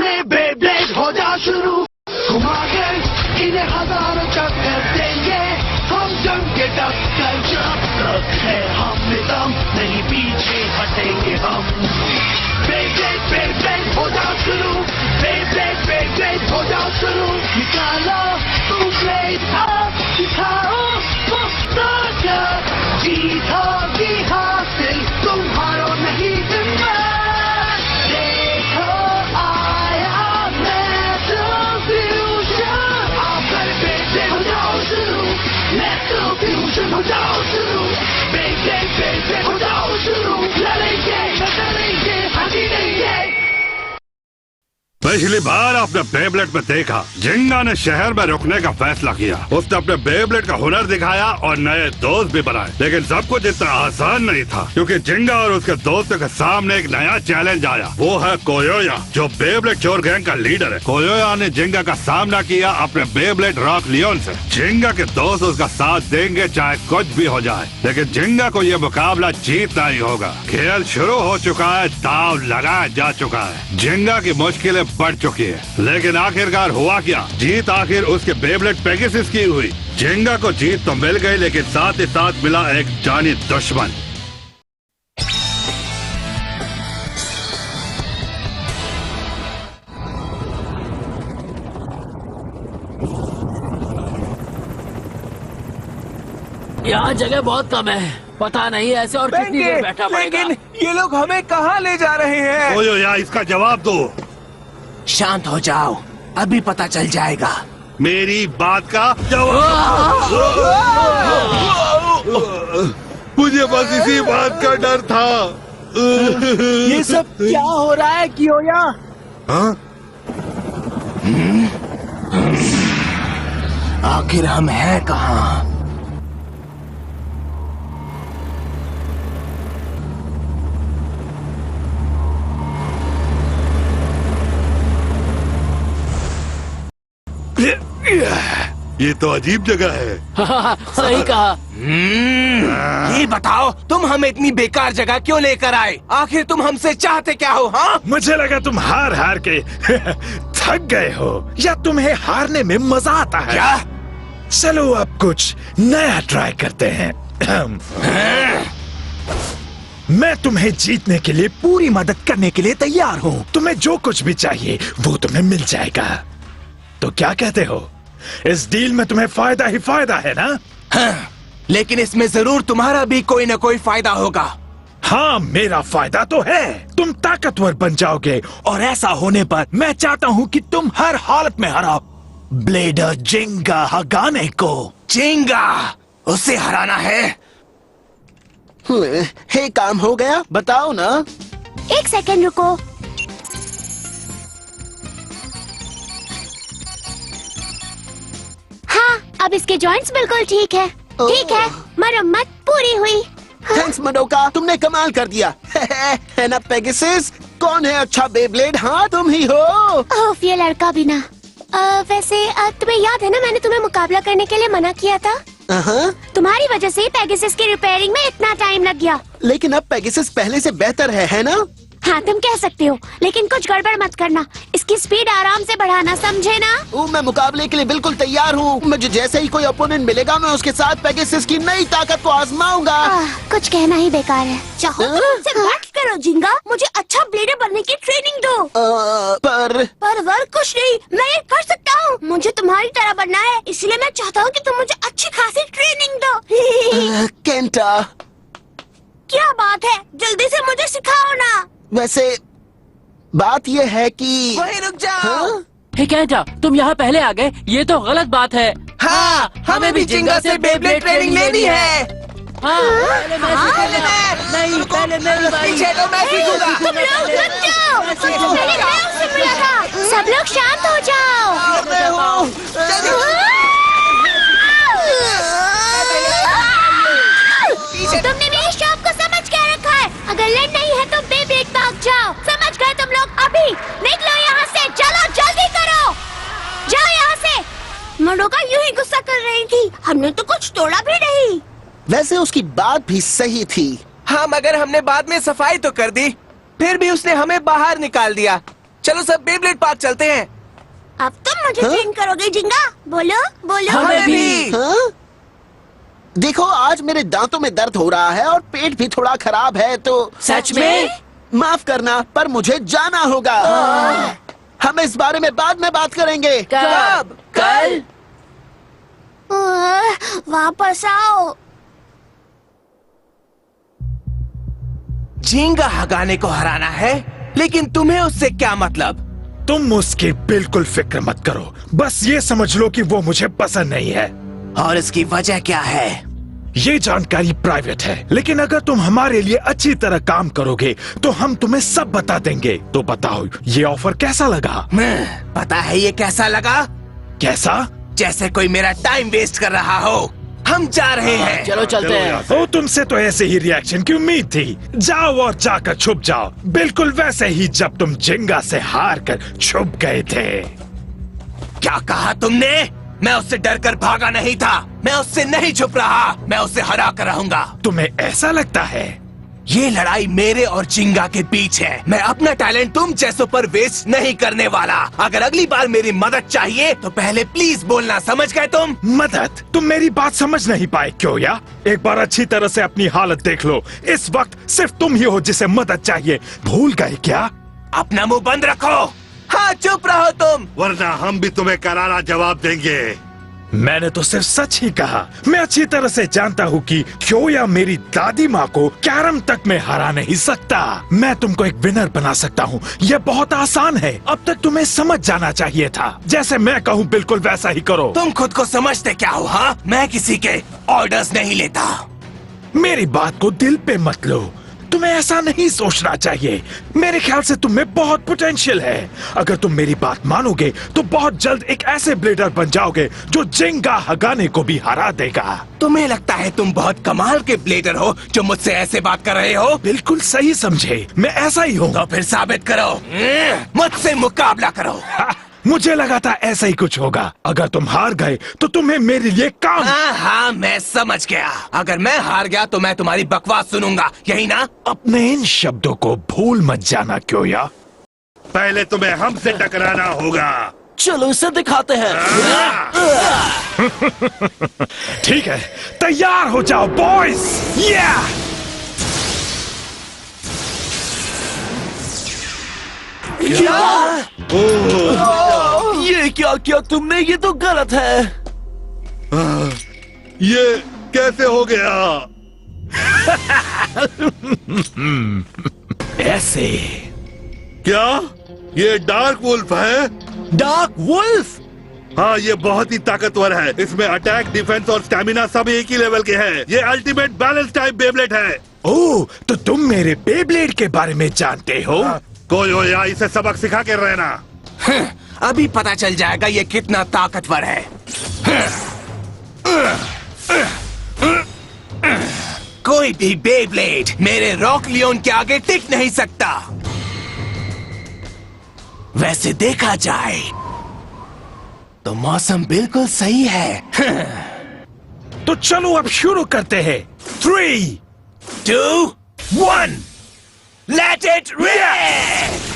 में बेब्लेड हो जा शुरू, घुमा के इन्हें हजारों चक्कर देंगे हम, जम के टक्कर जब तक है हम में दम, नहीं पीछे हटेंगे हम। बेब्लेड बेब्लेड हो जा शुरू, बेब्लेड बेब्लेड हो जा शुरू, निकालो तुम ब्लेड अब दिखाओ पुस्तक, जीत होगी हासिल तुम्हारो नहीं हिम्मत, देखो आया मेटल फ्यूजन, आप कर बेब्लेड हो जाओ शुरू, मेटल फ्यूजन हो जाओ शुरू, बेब्लेड हो जाओ शुरू, लड़ेंगे लड़ेंगे हंसी देंगे। पिछली बार आपने बेब्लेड में देखा जिंगा ने शहर में रुकने का फैसला किया। उसने अपने बेब्लेड का हुनर दिखाया और नए दोस्त भी बनाए, लेकिन सब कुछ इतना आसान नहीं था, क्योंकि जिंगा और उसके दोस्तों के सामने एक नया चैलेंज आया। वो है कोयोया, जो बेब्लेड चोर गैंग का लीडर है। कोयोया ने जिंगा का सामना किया अपने बेब्लेड रॉक लियोन से। जिंगा के दोस्त उसका साथ देंगे चाहे कुछ भी हो जाए, लेकिन जिंगा को ये मुकाबला जीतना ही होगा। खेल शुरू हो चुका है, दाव लगाया जा चुका है, जिंगा की मुश्किलें बढ़ चुकी है, लेकिन आखिरकार हुआ क्या? जीत आखिर उसके बेब्लेड पेगासस की हुई। जिंगा को जीत तो मिल गई, लेकिन साथ ही साथ मिला एक जानी दुश्मन। यहाँ जगह बहुत कम है, पता नहीं ऐसे और कितनी देर बैठा पड़ेगा। लेकिन ये लोग हमें कहाँ ले जा रहे हैं? कोयोया, इसका जवाब दो। शांत हो जाओ, अभी पता चल जाएगा। मेरी बात का जवाब। मुझे बस इसी बात का डर था। ये सब क्या हो रहा है कियोया? हाँ? आखिर हम हैं कहाँ? ये तो अजीब जगह है। सही कहा। ये बताओ, तुम हमें इतनी बेकार जगह क्यों लेकर आए? आखिर तुम हमसे चाहते क्या हो? हाँ, मुझे लगा तुम हार हार के थक गए हो, या तुम्हें हारने में मजा आता है। क्या? चलो अब कुछ नया ट्राई करते हैं। मैं तुम्हें जीतने के लिए पूरी मदद करने के लिए तैयार हूँ। तुम्हें जो कुछ भी चाहिए वो तुम्हें मिल जाएगा। तो क्या कहते हो? इस डील में तुम्हें फायदा ही फायदा है ना? हाँ, लेकिन इसमें जरूर तुम्हारा भी कोई न कोई फायदा होगा। हाँ, मेरा फायदा तो है। तुम ताकतवर बन जाओगे, और ऐसा होने पर मैं चाहता हूँ कि तुम हर हालत में हराओ ब्लेडर जिंगा हगाने को। जिंगा, उसे हराना है? हे, काम हो गया? बताओ ना। एक सेकंड रुको। हाँ, अब इसके जॉइंट्स बिल्कुल ठीक है। ठीक है, मरम्मत पूरी हुई। थैंक्स मडोका, तुमने कमाल कर दिया। है ना पेगासस? कौन है अच्छा बेब्लेड? हाँ, तुम ही हो। ओह, ये लड़का भी ना। वैसे तुम्हें याद है ना, मैंने तुम्हें मुकाबला करने के लिए मना किया था। तुम्हारी वजह से पेगासस की रिपेयरिंग में इतना टाइम लग गया। लेकिन अब पेगासस पहले से बेहतर है ना? हाँ, तुम कह सकते हो, लेकिन कुछ गड़बड़ मत करना। इसकी स्पीड आराम से बढ़ाना, समझे ना? मैं मुकाबले के लिए बिल्कुल तैयार हूँ। मुझे जैसे ही कोई ओपोनेंट मिलेगा, मैं उसके साथ पेगासस की नई ताकत को आजमाऊंगा। कुछ कहना ही बेकार है। चाहो तो मुझसे बात करो जिंगा, मुझे अच्छा ब्लेडर बनने की ट्रेनिंग दो। पर कुछ नहीं, मैं ये कर सकता हूँ। मुझे तुम्हारी तरह बनना है, इसलिए मैं चाहता हूँ कि तुम मुझे अच्छी खासी ट्रेनिंग दो। केंटा, क्या बात है, जल्दी से मुझे सिखाओ ना। वैसे बात ये है कि वहीं रुक जाओ। हे केंटा, तुम यहाँ पहले आ गए, ये तो गलत बात है। हाँ, हमें भी जिंगा से बेब्लेड ट्रेनिंग लेनी है। हाँ, पहले मैं सीखूंगा। नहीं, पहले मेरी बारी। पीछे तो मैं सीखूंगा। तुम लोग रुक जाओ। मैंने मैं उससे मिला था। सब लोग शांत हो जाओ। मैं हूँ। तुमने मेरी शॉप को समझ के रखा है। अगर लड़ना ही है तो बेब्लेड भाग जाओ। समझ गए तुम लोग? अभी निकलो यहाँ से, चलो जल्दी करो, जाओ यहाँ से। मडोका यूं ही गुस्सा कर रही थी, हमने तो कुछ तोड़ा भी नहीं। वैसे उसकी बात भी सही थी। हाँ, मगर हमने बाद में सफाई तो कर दी, फिर भी उसने हमें बाहर निकाल दिया। चलो सब बेब्लेड पार्क चलते हैं। अब तुम मुझे ट्रेन करोगे जिंगा? बोलो बोलो। हमें भी। हाँ? देखो आज मेरे दांतों में दर्द हो रहा है और पेट भी थोड़ा खराब है, तो सच में? माफ करना पर मुझे जाना होगा। हम इस बारे में बाद में बात करेंगे। कब? कल? वापस आओ। झींगा हगाने को हराना है, लेकिन तुम्हें उससे क्या मतलब? तुम उसकी बिल्कुल फिक्र मत करो, बस ये समझ लो कि वो मुझे पसंद नहीं है। और इसकी वजह क्या है? ये जानकारी प्राइवेट है, लेकिन अगर तुम हमारे लिए अच्छी तरह काम करोगे तो हम तुम्हें सब बता देंगे। तो बताओ ये ऑफर कैसा लगा? पता है ये कैसा लगा? कैसा? जैसे कोई मेरा टाइम वेस्ट कर रहा हो। हम जा रहे हैं। चलो चलते हैं। ओ तुमसे तो ऐसे ही रिएक्शन की उम्मीद थी। जाओ और जाकर छुप जाओ, बिल्कुल वैसे ही जब तुम जिंगा से हार कर छुप गए थे। क्या कहा तुमने? मैं उससे डर कर भागा नहीं था। मैं उससे नहीं छुप रहा। मैं उसे हरा कर रहूंगा। तुम्हें ऐसा लगता है? ये लड़ाई मेरे और जिंगा के बीच है। मैं अपना टैलेंट तुम जैसों पर वेस्ट नहीं करने वाला। अगर अगली बार मेरी मदद चाहिए तो पहले प्लीज बोलना, समझ गए तुम? मदद? तुम मेरी बात समझ नहीं पाए क्यों या? एक बार अच्छी तरह से अपनी हालत देख लो। इस वक्त सिर्फ तुम ही हो जिसे मदद चाहिए। भूल गए क्या? अपना मुंह बंद रखो। हाँ चुप रहो तुम। वरना हम भी तुम्हें करारा जवाब देंगे। मैंने तो सिर्फ सच ही कहा। मैं अच्छी तरह से जानता हूँ कि क्यों मेरी दादी माँ को कैरम तक में हरा नहीं सकता। मैं तुमको एक विनर बना सकता हूँ। यह बहुत आसान है। अब तक तुम्हें समझ जाना चाहिए था। जैसे मैं कहूँ बिल्कुल वैसा ही करो। तुम खुद को समझते क्या हो? हाँ, मैं किसी के ऑर्डर्स नहीं लेता। मेरी बात को दिल पे मत लो। तुम्हें ऐसा नहीं सोचना चाहिए। मेरे ख्याल से तुम में बहुत पोटेंशियल है। अगर तुम मेरी बात मानोगे तो बहुत जल्द एक ऐसे ब्लेडर बन जाओगे जो जिंगा हगाने को भी हरा देगा। तुम्हें लगता है तुम बहुत कमाल के ब्लेडर हो जो मुझसे ऐसे बात कर रहे हो? बिल्कुल सही समझे, मैं ऐसा ही हूँ। तो फिर साबित करो। मुझसे मुकाबला करो। मुझे लगा था ऐसा ही कुछ होगा। अगर तुम हार गए तो तुम्हें मेरे लिए काम। हाँ, मैं समझ गया। अगर मैं हार गया तो मैं तुम्हारी बकवास सुनूंगा, यही ना? अपने इन शब्दों को भूल मत जाना क्यों या? पहले तुम्हें हमसे टकराना होगा। चलो इसे दिखाते हैं। ठीक है, तैयार हो जाओ बॉयज। ये क्या किया तुमने? ये तो गलत है। ये कैसे हो गया? ऐसे। क्या ये डार्क वुल्फ है? Dark wolf? हाँ, ये बहुत ही ताकतवर है। इसमें अटैक, डिफेंस और स्टैमिना सब एक ही लेवल के हैं। ये अल्टीमेट बैलेंस टाइप बेब्लेड है। ओह, तो तुम मेरे बेब्लेड के बारे में जानते हो? कोई हो या इसे सबक सिखा के रहना। अभी पता चल जाएगा ये कितना ताकतवर है। कोई भी बेब्लेड मेरे रॉक लियोन के आगे टिक नहीं सकता। वैसे देखा जाए तो मौसम बिल्कुल सही है। तो चलो अब शुरू करते हैं। 3, 2, 1, let it rip!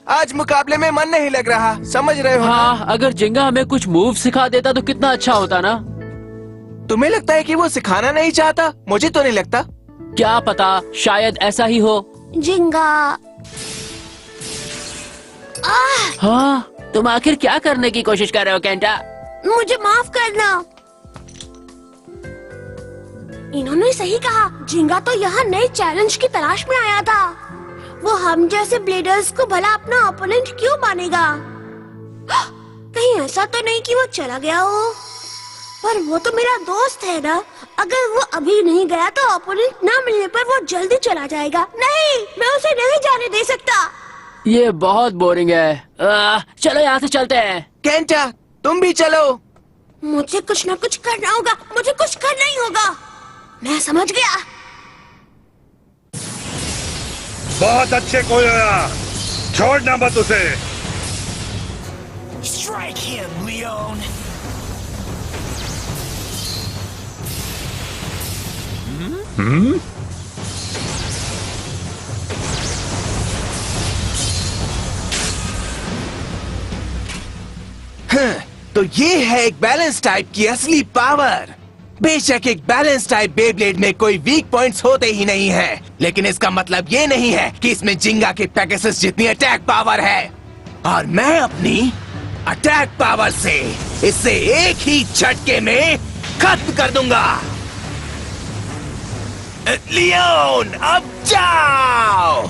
आज मुकाबले में मन नहीं लग रहा, समझ रहे हो? हाँ, अगर जिंगा हमें कुछ मूव सिखा देता तो कितना अच्छा होता ना। तुम्हें लगता है कि वो सिखाना नहीं चाहता? मुझे तो नहीं लगता। क्या पता, शायद ऐसा ही हो। जिंगा। हाँ, तुम आखिर क्या करने की कोशिश कर रहे हो केंटा? मुझे माफ करना। इन्होंने सही कहा। जिंगा तो यहाँ नए चैलेंज की तलाश में आया था। वो हम जैसे ब्लेडर्स को भला अपना ओपोनेंट क्यों मानेगा? कहीं ऐसा तो नहीं कि वो चला गया हो? पर वो तो मेरा दोस्त है ना। अगर वो अभी नहीं गया तो ओपोनेंट ना मिलने पर वो जल्दी चला जाएगा। नहीं, मैं उसे नहीं जाने दे सकता। ये बहुत बोरिंग है। चलो यहाँ से चलते हैं। केंटा, तुम भी चलो। मुझे कुछ ना कुछ करना होगा। मुझे कुछ करना ही होगा। मैं समझ गया। बहुत अच्छे कोयोया, छोड़ना मत उसे। Strike him, Leon. तो ये है एक बैलेंस टाइप की असली पावर। बेशक एक बैलेंस टाइप बेब्लेड में कोई वीक पॉइंट्स होते ही नहीं है, लेकिन इसका मतलब ये नहीं है कि इसमें जिंगा के पेगासस जितनी अटैक पावर है। और मैं अपनी अटैक पावर से इसे एक ही झटके में खत्म कर दूंगा। लियोन, अब जाओ।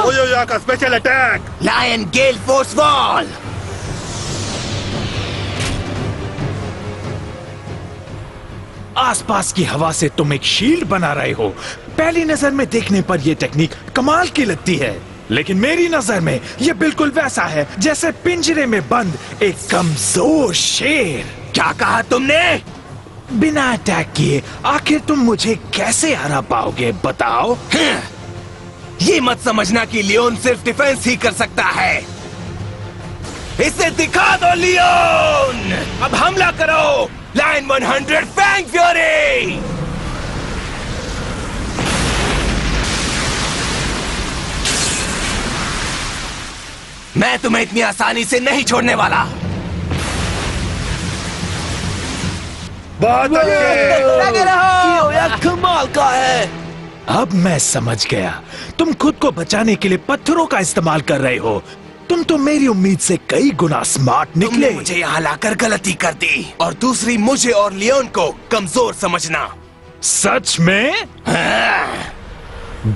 ओयोया का स्पेशल अटैक। लायन गेल फोर्स वॉल। आसपास की हवा से तुम एक शील्ड बना रहे हो। पहली नजर में देखने पर यह टेक्निक कमाल की लगती है, लेकिन मेरी नजर में यह बिल्कुल वैसा है जैसे पिंजरे में बंद एक कमजोर शेर। क्या कहा तुमने? बिना अटैक किए आखिर तुम मुझे कैसे हरा पाओगे, बताओ? ये मत समझना कि लियोन सिर्फ डिफेंस ही कर सकता है। इसे दिखा दो लियोन। अब हमला करो। Line 100 fang fury. मैं तुम्हें इतनी आसानी से नहीं छोड़ने वाला। बहुत अच्छे। यार कमाल का है। अब मैं समझ गया, तुम खुद को बचाने के लिए पत्थरों का इस्तेमाल कर रहे हो। तुम तो मेरी उम्मीद से कई गुना स्मार्ट निकले। तुमने मुझे यहाँ लाकर गलती कर दी, और दूसरी मुझे और लियोन को कमजोर समझना। सच में?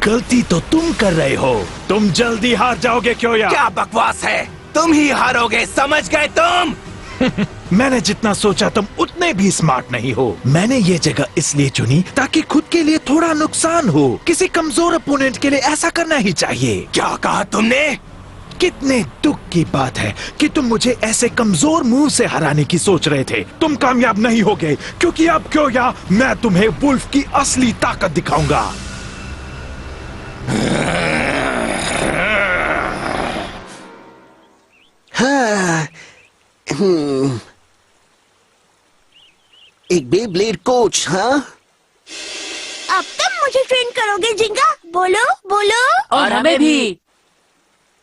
गलती तो तुम कर रहे हो। तुम जल्दी हार जाओगे क्यों यार? क्या बकवास है, तुम ही हारोगे, समझ गए तुम? मैंने जितना सोचा तुम उतने भी स्मार्ट नहीं हो। मैंने ये जगह इसलिए चुनी ताकि खुद के लिए थोड़ा नुकसान हो। किसी कमजोर अपोनेंट के लिए ऐसा करना ही चाहिए। क्या कहा तुमने? कितने दुख की बात है कि तुम मुझे ऐसे कमजोर मुंह से हराने की सोच रहे थे। तुम कामयाब नहीं हो गए, क्योंकि अब क्यों या मैं तुम्हें वुल्फ की असली ताकत दिखाऊंगा। हाँ, एक बेब्लेड कोच। हाँ, अब तुम मुझे ट्रेन करोगे जिंगा? बोलो बोलो। और हमें भी।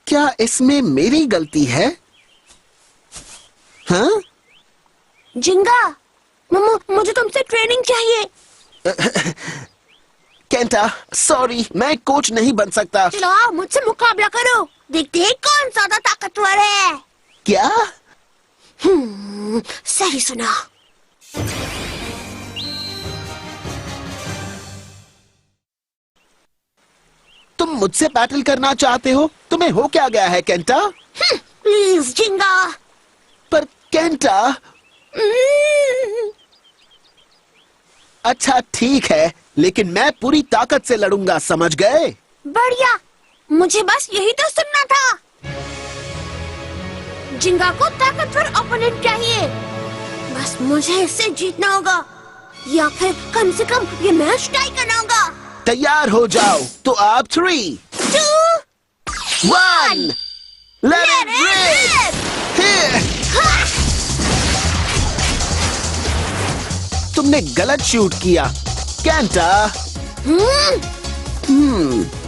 क्या इसमें मेरी गलती है? हाँ? जिंगा, मुझे तुमसे ट्रेनिंग चाहिए। केंटा, सॉरी, मैं कोच नहीं बन सकता। चलो आओ, मुझसे मुकाबला करो। देखते हैं कौन ज्यादा ताकतवर है। क्या? सही सुना। तुम मुझसे बैटल करना चाहते हो? तुम्हें हो क्या गया है केंटा? प्लीज जिंगा। पर केंटा। अच्छा ठीक है, लेकिन मैं पूरी ताकत से लड़ूंगा, समझ गए? बढ़िया, मुझे बस यही तो सुनना था। जिंगा को ताकतवर ओपोनेंट चाहिए। बस मुझे इससे जीतना होगा, या फिर कम से कम ये मैच टाई करना होगा। तैयार हो जाओ। तो आप 3, 2, 1 Let it rip! तुमने गलत शूट किया केंटा।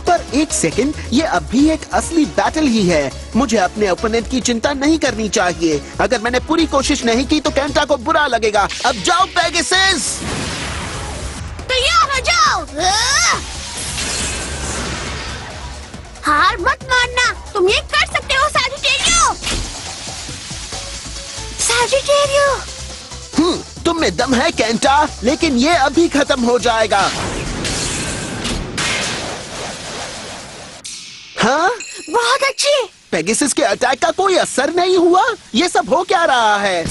पर एक सेकंड, ये अब भी एक असली बैटल ही है। मुझे अपने ओपोनेंट की चिंता नहीं करनी चाहिए। अगर मैंने पूरी कोशिश नहीं की तो केंटा को बुरा लगेगा। अब जाओ पेगासस। तैयार हो जाओ। हार मत मानना, तुम ये कर सकते हो सजिटेरियो। सजिटेरियो। तुम में दम है केंटा, लेकिन ये अभी खत्म हो जाएगा। हाँ? बहुत अच्छी। पेगासस के अटैक का कोई असर नहीं हुआ। ये सब हो क्या रहा है?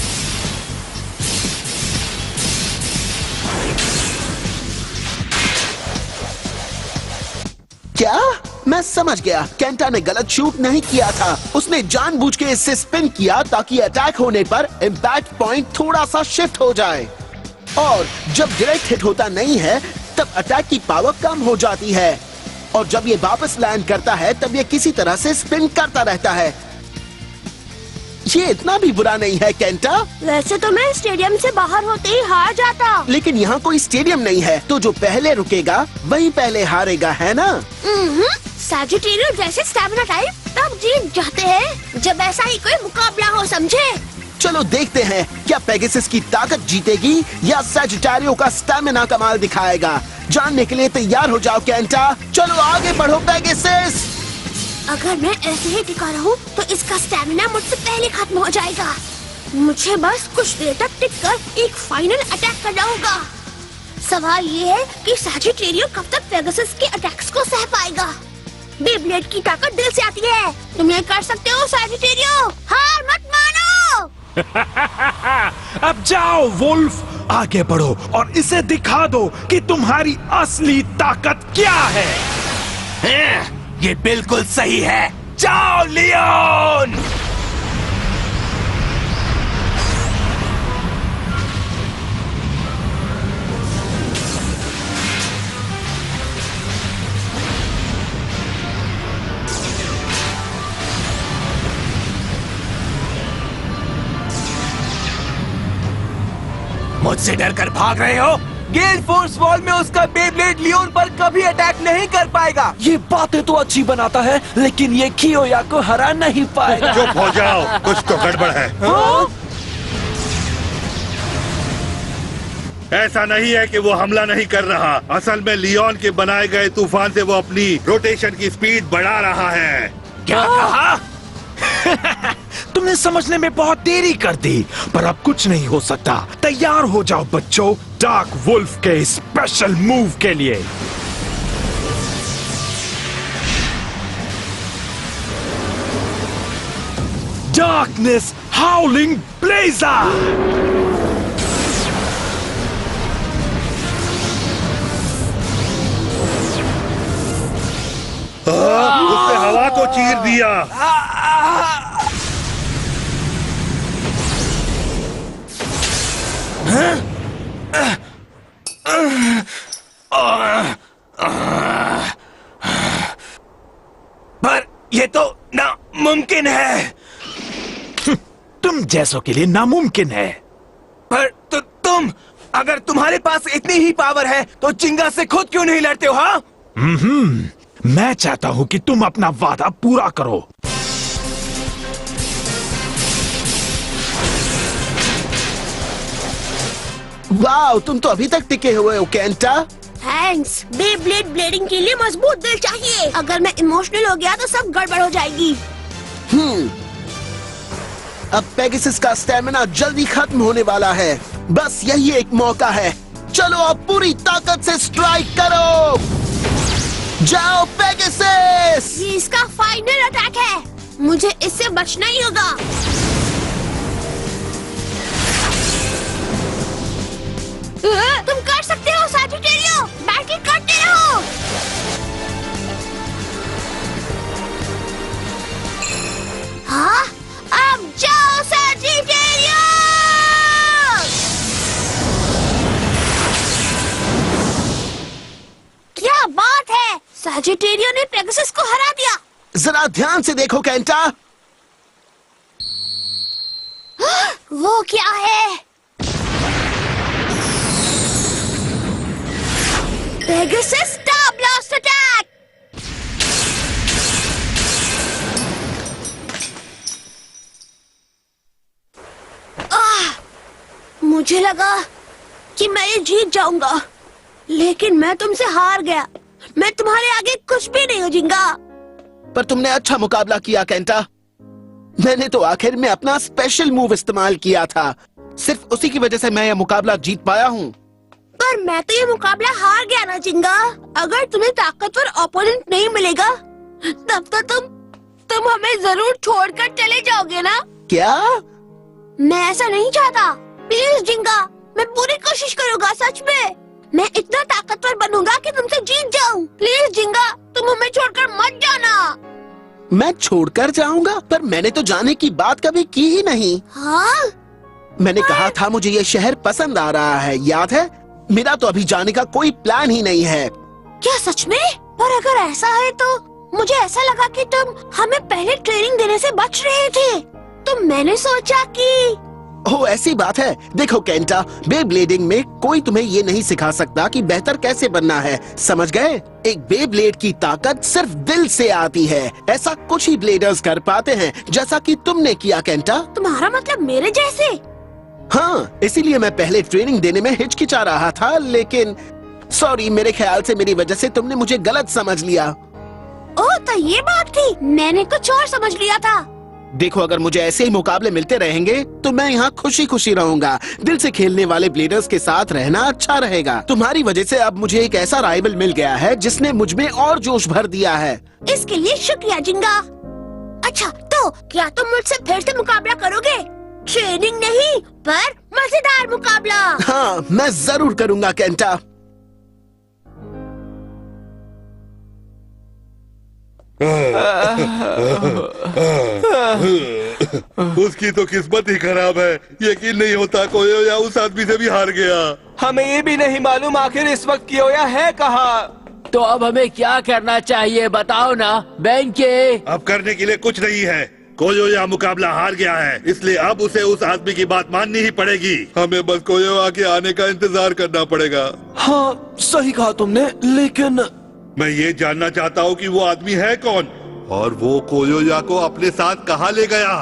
क्या? मैं समझ गया, केंटा ने गलत शूट नहीं किया था। उसने जानबूझ के इससे स्पिन किया ताकि अटैक होने पर इम्पैक्ट पॉइंट थोड़ा सा शिफ्ट हो जाए। और जब डायरेक्ट हिट होता नहीं है तब अटैक की पावर कम हो जाती है, और जब ये वापस लैंड करता है तब ये किसी तरह से स्पिन करता रहता है। ये इतना भी बुरा नहीं है केंटा। वैसे तो मैं स्टेडियम से बाहर होते ही हार जाता। लेकिन यहाँ कोई स्टेडियम नहीं है, तो जो पहले रुकेगा वही पहले हारेगा, है ना? सैजिटेरियो जैसे स्टैमिना टाइप तब जीत जाते हैं जब ऐसा ही कोई मुकाबला हो, समझे? चलो देखते हैं क्या पेगासस की ताकत जीतेगी या सैजिटेरियो का स्टैमिना कमाल दिखाएगा। जानने के लिए तैयार हो जाओ केंटा। चलो आगे बढ़ो पेगासस। अगर मैं ऐसे ही टिका रहूं तो इसका स्टैमिना मुझसे पहले खत्म हो जाएगा। मुझे बस कुछ देर तक टिककर एक फाइनल अटैक करना होगा। सवाल ये है कि सैजिटेरियो कब तक पेगासस के अटैक्स को सह पाएगा। बेब्लेड की ताकत दिल से आती है। तुम ये कर सकते हो सैजिटेरियो, हार मत मानो। अब जाओ वुल्फ, आगे बढ़ो और इसे दिखा दो कि तुम्हारी असली ताकत क्या है। ये बिल्कुल सही है। जाओ लियोन। मुझसे डरकर भाग रहे हो? गेल फोर्स वॉल में उसका बेब्लेड लियोन पर कभी अटैक नहीं कर पाएगा। ये बातें तो अच्छी बनाता है, लेकिन ये कियोया को हरा नहीं पाएगा। चुप हो जाओ, कुछ तो गड़बड़ है। ऐसा नहीं है कि वो हमला नहीं कर रहा। असल में लियोन के बनाए गए तूफान से वो अपनी रोटेशन की स्पीड बढ़ा रहा है। क्या कहा? तुमने समझने में बहुत देरी कर दी, पर अब कुछ नहीं हो सकता। तैयार हो जाओ बच्चों, डार्क वुल्फ के स्पेशल मूव के लिए। Darkness हाउलिंग blazer. उसने हवा को चीर दिया। पर ये तो नामुमकिन है। तुम जैसों के लिए नामुमकिन है। पर तुम, अगर तुम्हारे पास इतनी ही पावर है तो जिंगा से खुद क्यों नहीं लड़ते हो? हाँ, मैं चाहता हूं कि तुम अपना वादा पूरा करो। वाह, तुम तो अभी तक टिके हुए हो केंटा। थैंक्स। बेब्लेड ब्लेडिंग के लिए मजबूत दिल चाहिए। अगर मैं इमोशनल हो गया तो सब गड़बड़ हो जाएगी। अब पेगासस का स्टैमिना जल्दी खत्म होने वाला है। बस यही एक मौका है। चलो अब पूरी ताकत से स्ट्राइक करो। जाओ पेगासस। ये इसका फाइनल अटैक है। मुझे इससे बचना ही होगा। तुम कर सकते हो सैजिटेरियो, बैटिंग करते रहो। हाँ, अब जाओ सैजिटेरियो। क्या बात है, सैजिटेरियो ने पेगासस को हरा दिया। जरा ध्यान से देखो केंटा। वो क्या है? Pegasus star blast attack. मुझे लगा कि मैं ये जीत जाऊंगा, लेकिन मैं तुमसे हार गया। मैं तुम्हारे आगे कुछ भी नहीं हो जिंगा। पर तुमने अच्छा मुकाबला किया केंटा। मैंने तो आखिर में अपना स्पेशल मूव इस्तेमाल किया था। सिर्फ उसी की वजह से मैं यह मुकाबला जीत पाया हूँ। पर मैं तो ये मुकाबला हार गया ना जिंगा। अगर तुम्हें ताकतवर ओपोनेंट नहीं मिलेगा तब तो तुम हमें जरूर छोड़कर चले जाओगे ना। क्या? मैं ऐसा नहीं चाहता। प्लीज जिंगा, मैं पूरी कोशिश करूंगा। सच में मैं इतना ताकतवर बनूंगा कि तुमसे जीत जाऊं। प्लीज जिंगा, तुम हमें छोड़कर मत जाना। मैं छोड़कर जाऊंगा? पर मैंने तो जाने की बात कभी की ही नहीं। हाँ? मैंने कहा था मुझे ये शहर पसंद आ रहा है, याद है? मेरा तो अभी जाने का कोई प्लान ही नहीं है। क्या सच में? पर अगर ऐसा है तो मुझे ऐसा लगा कि तुम हमें पहले ट्रेनिंग देने से बच रहे थे। तो मैंने सोचा कि हो ऐसी बात है। देखो केंटा, बे ब्लेडिंग में कोई तुम्हें ये नहीं सिखा सकता कि बेहतर कैसे बनना है, समझ गए? एक बे ब्लेड की ताकत सिर्फ दिल से आती है। ऐसा कुछ ही ब्लेडर्स कर पाते हैं, जैसा कि तुमने किया केंटा। तुम्हारा मतलब मेरे जैसे? हाँ, इसीलिए मैं पहले ट्रेनिंग देने में हिचकिचा रहा था, लेकिन सॉरी, मेरे ख्याल से मेरी वजह से तुमने मुझे गलत समझ लिया। ओह, तो ये बात थी। मैंने कुछ और समझ लिया था। देखो, अगर मुझे ऐसे ही मुकाबले मिलते रहेंगे तो मैं यहाँ खुशी खुशी रहूंगा। दिल से खेलने वाले ब्लेडर्स के साथ रहना अच्छा रहेगा। तुम्हारी वजह से अब मुझे एक ऐसा राइवल मिल गया है जिसने मुझ में और जोश भर दिया है। इसके लिए शुक्रिया जिंगा। अच्छा, तो क्या तुम मुझसे फिर से मुकाबला करोगे? ट्रेनिंग नहीं, पर मजेदार मुकाबला। हाँ, मैं जरूर करूंगा केंटा। उसकी तो किस्मत ही खराब है। यकीन नहीं होता कोयोया उस आदमी से भी हार गया। हमें ये भी नहीं मालूम आखिर इस वक्त कियोया है कहाँ। तो अब हमें क्या करना चाहिए बताओ ना बेंके। अब करने के लिए कुछ नहीं है। कोयोया मुकाबला हार गया है, इसलिए अब उसे उस आदमी की बात माननी ही पड़ेगी। हमें बस कोयोया के आने का इंतजार करना पड़ेगा। हाँ, सही कहा तुमने, लेकिन मैं ये जानना चाहता हूँ कि वो आदमी है कौन और वो कोयोया को अपने साथ कहाँ ले गया।